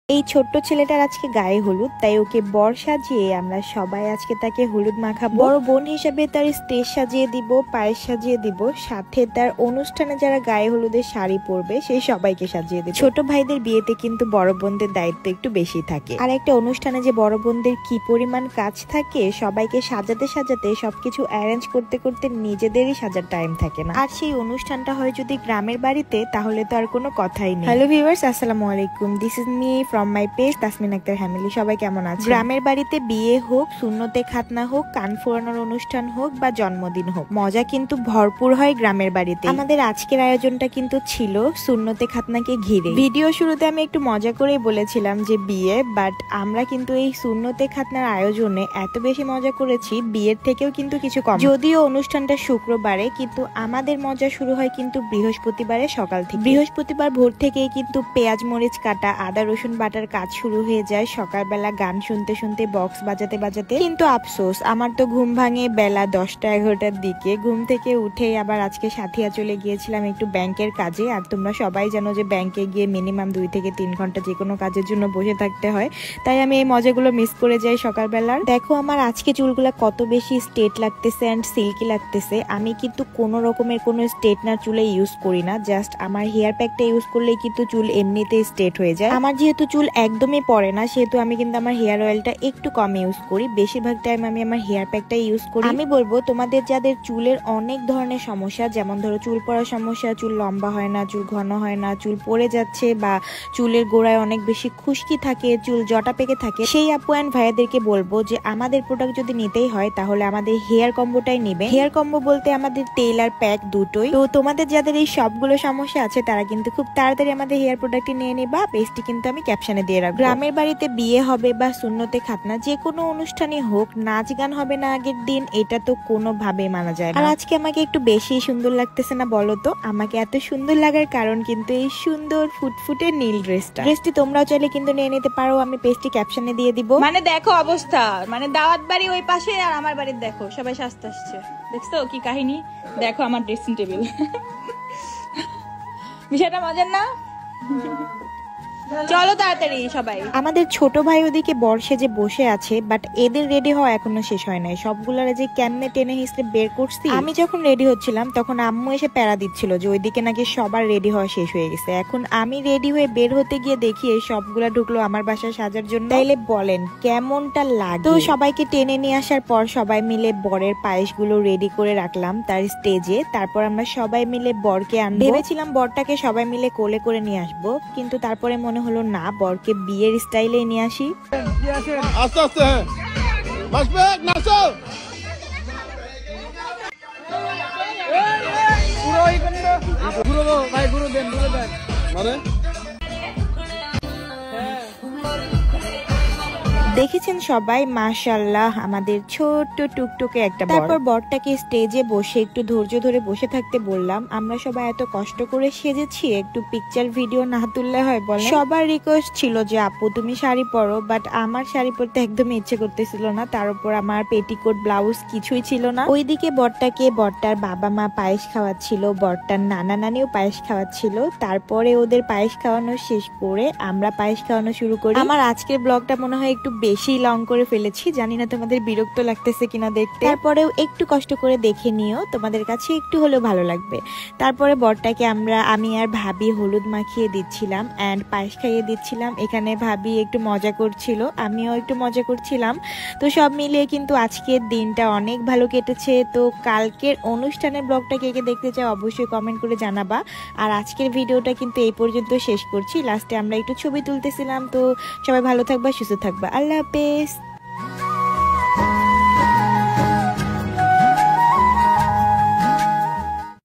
এই ছোট্ট ছেলেটার আজকে গায়ে হলুদ, তাই ওকে বর সাজিয়ে আমরা সবাই আজকে তাকে হলুদ মাখাবো। বড় বোন হিসাবে তার স্টেজ সাজিয়ে দিব, পায়েস সাজিয়ে দিব, সাথে তার অনুষ্ঠানে যারা গায়ে হলুদের শাড়ি পরবে সেই সবাইকে সাজিয়ে দিব। ছোট ভাইদের বিয়েতে কিন্তু বড় বোনদের দায়িত্ব একটু বেশি থাকে, আর একটা অনুষ্ঠানে যে বড় বোনদের কি পরিমাণ কাজ থাকে, সবাইকে সাজাতে সাজাতে সবকিছু অ্যারেঞ্জ করতে করতে নিজেদেরই সাজার টাইম থাকে না। আর সেই অনুষ্ঠানটা হয় যদি গ্রামের বাড়িতে, তাহলে তো আর কোনো কথাই নেই। হ্যালো ভিউয়ার্স, আসসালামু আলাইকুম, this is me from my page Tasmin Akter family. সবাই কেমন আছেন? গ্রামের বাড়িতে বিয়ে হোক, সুন্নতে খাতনা হোক, কান ফোরানোর অনুষ্ঠান হোক বা জন্মদিন হোক, মজা কিন্তু ভরপুর হয় গ্রামের বাড়িতে। আমাদের আজকের আয়োজনটা কিন্তু ছিল সুন্নতে খাতনাকে ঘিরে। ভিডিও শুরুতে আমি একটু মজা করেই বলেছিলাম যে বিয়ে, বাট আমরা কিন্তু এই সুন্নতে খাতনার আয়োজনে এত বেশি মজা করেছি বিয়ের থেকেও কিন্তু কিছু কম। যদিও অনুষ্ঠানটা শুক্রবারে, কিন্তু আমাদের মজা শুরু হয় কিন্তু বৃহস্পতিবারে সকাল থেকে। বৃহস্পতিবার ভোর থেকেই কিন্তু পেঁয়াজ মরিচ কাটা, আদা রসুন বাটার কাজ শুরু হয়ে যায়। সকালবেলা গান শুনতে শুনতে, বক্স বাজাতে বাজাতে। কিন্তু আফসোস, আমার তো ঘুম ভাঙে বেলা 10টা-11টার দিকে। ঘুম থেকে উঠে আবার আজকে সাথিয়া চলে গিয়েছিলাম একটু ব্যাংকের কাজে। আর তোমরা সবাই জানো যে ব্যাংকে গিয়ে মিনিমাম 2 থেকে 3 ঘন্টা যে কোনো কাজের জন্য বসে থাকতে হয়, তাই আমি এই মজাগুলো মিস করে যাই সকালবেলার। দেখো আমার আজকে চুলগুলা কত বেশি স্ট্রেট লাগতেছে অ্যান্ড সিল্কি লাগতেছে। আমি কিন্তু কোনো রকমের কোনো স্ট্রেটনার চুলে ইউজ করি না, জাস্ট আমার হেয়ার প্যাকটা ইউজ করলেই কিন্তু চুল এমনিতেই স্ট্রেট হয়ে যায়। আমার যেহেতু চুল একদমই পড়ে না, সেহেতু আমি কিন্তু আমার হেয়ার অয়েলটা একটু কম ইউজ করি। বেশিরভাগ টাইম আমি আমার হেয়ার প্যাকটা ইউজ করি। আমি বলবো তোমাদের যাদের চুলের অনেক ধরনের সমস্যা, যেমন ধরো চুল পড়ার সমস্যা, চুল লম্বা হয় না, চুল ঘন হয় না, চুল পড়ে যাচ্ছে, বা চুলের গোড়ায় অনেক বেশি খুশকি থাকে, চুল জটা পেকে থাকে, সেই আপু অ্যান্ড ভাইয়াদেরকে বলবো যে আমাদের প্রোডাক্ট যদি নিতেই হয় তাহলে আমাদের হেয়ার কম্বোটাই নিবে। হেয়ার কম্বো বলতে আমাদের তেল আর প্যাক দুটোই। তো তোমাদের যাদের এই সবগুলো সমস্যা আছে তারা কিন্তু খুব তাড়াতাড়ি আমাদের হেয়ার প্রোডাক্টটি নিয়ে নিবা। পেজটি কিন্তু আমি ক্যাপশনে দিয়ে রাখবো। গ্রামের বাড়িতে বিয়ে হবে বা সুন্নতে খাতনা, যে কোনো অনুষ্ঠানই হোক, নাচ গান হবে না আগের দিন, এটা তো কোনোভাবেই মানা যায় না। আর আজকে আমাকে একটু বেশি সুন্দর লাগতেছে না বলো তো? আমাকে এত সুন্দর লাগার কারণ কিন্তু এই সুন্দর ফুটফুটে নীল ড্রেসটি তোমরাও চাইলে কিন্তু নিয়ে নিতে পারো, আমি পেজটি ক্যাপশনে দিয়ে দিব। মানে দেখো অবস্থা, মানে দাওয়াত বাড়ি ওই পাশে আর আমার বাড়ির দেখো সবাই সাজতে আসছে, দেখছো কি কাহিনী? দেখো আমার ড্রেসিং টেবিল। বিষয়টা মজার না? চলো তাড়াতাড়ি সবাই। আমাদের ছোট ভাই ওদিকে বর সেজে বসে আছে, বাট এদের রেডি হওয়া এখনো শেষ হয় নাই। সবগুলারে যে কেমনে টেনে হিসেবে বের করছি। আমি যখন রেডি হচ্ছিলাম তখন আম্মু এসে প্যারা দিচ্ছিল যে ওইদিকে নাকি সবার রেডি হওয়া শেষ হয়ে গেছে। এখন আমি রেডি হয়ে বের হতে গিয়ে দেখি এই সবগুলা ঢুকলো আমার বাসায় সাজার জন্য। তাইলে বলেন কেমনটা লাগে? তো সবাইকে টেনে নিয়ে আসার পর সবাই মিলে বরের পায়েসগুলো রেডি করে রাখলাম তার স্টেজে। তারপর আমরা সবাই মিলে বরকে আনবো। ভেবেছিলাম বরটাকে সবাই মিলে কোলে করে নিয়ে আসবো, কিন্তু তারপরে মনে হলো না, বরকে বিয়ের স্টাইলে নিয়ে আসি। আস্তে আস্তে মানে দেখেছেন সবাই, মাশাআল্লাহ আমাদের ছোট্ট টুকটুকে একটা বর। তারপর বরটাকে স্টেজে বসে একটু ধৈর্য ধরে বসে থাকতে বললাম। আমরা সবাই এত কষ্ট করে সেজেছি, একটু পিকচার ভিডিও না তুললে হয় বল? সবার রিকোয়েস্ট ছিল যে আপু তুমি শাড়ি পরো, বাট আমার শাড়ি পরতে একদমই ইচ্ছে করতেছিল না। তার উপর আমার পেটিকোট ব্লাউজ কিছুই ছিল না। ওইদিকে বরটাকে বরটার বাবা মা পায়েস খাওয়াচ্ছিল, বরটার নানা নানিও পায়েস খাওয়াচ্ছিল। তারপরে ওদের পায়েস খাওয়ানো শেষ করে আমরা পায়েস খাওয়ানো শুরু করি। আমার আজকের ব্লগটা মনে হয় একটু বেশি লং করে ফেলেছি, জানি না তোমাদের বিরক্ত লাগতেছে কিনা দেখতে। তারপরেও একটু কষ্ট করে দেখে নিও, তোমাদের কাছে একটু হলেও ভালো লাগবে। তারপরে বরটাকে আমি আর ভাবি হলুদ মাখিয়ে দিচ্ছিলাম এন্ড পায়েস খাইয়ে দিচ্ছিলাম। এখানে ভাবি একটু মজা করছিল, আমিও একটু মজা করছিলাম। তো সব মিলিয়ে কিন্তু আজকের দিনটা অনেক ভালো কেটেছে। তো কালকের অনুষ্ঠানের ব্লগটা কে কে দেখতে চাও অবশ্যই কমেন্ট করে জানাবা। আর আজকের ভিডিওটা কিন্তু এই পর্যন্ত শেষ করছি। লাস্টে আমরা একটু ছবি তুলতেছিলাম। তো সবাই ভালো থাকবা, সুস্থ থাকবা, আল্লাহ হাফেজ।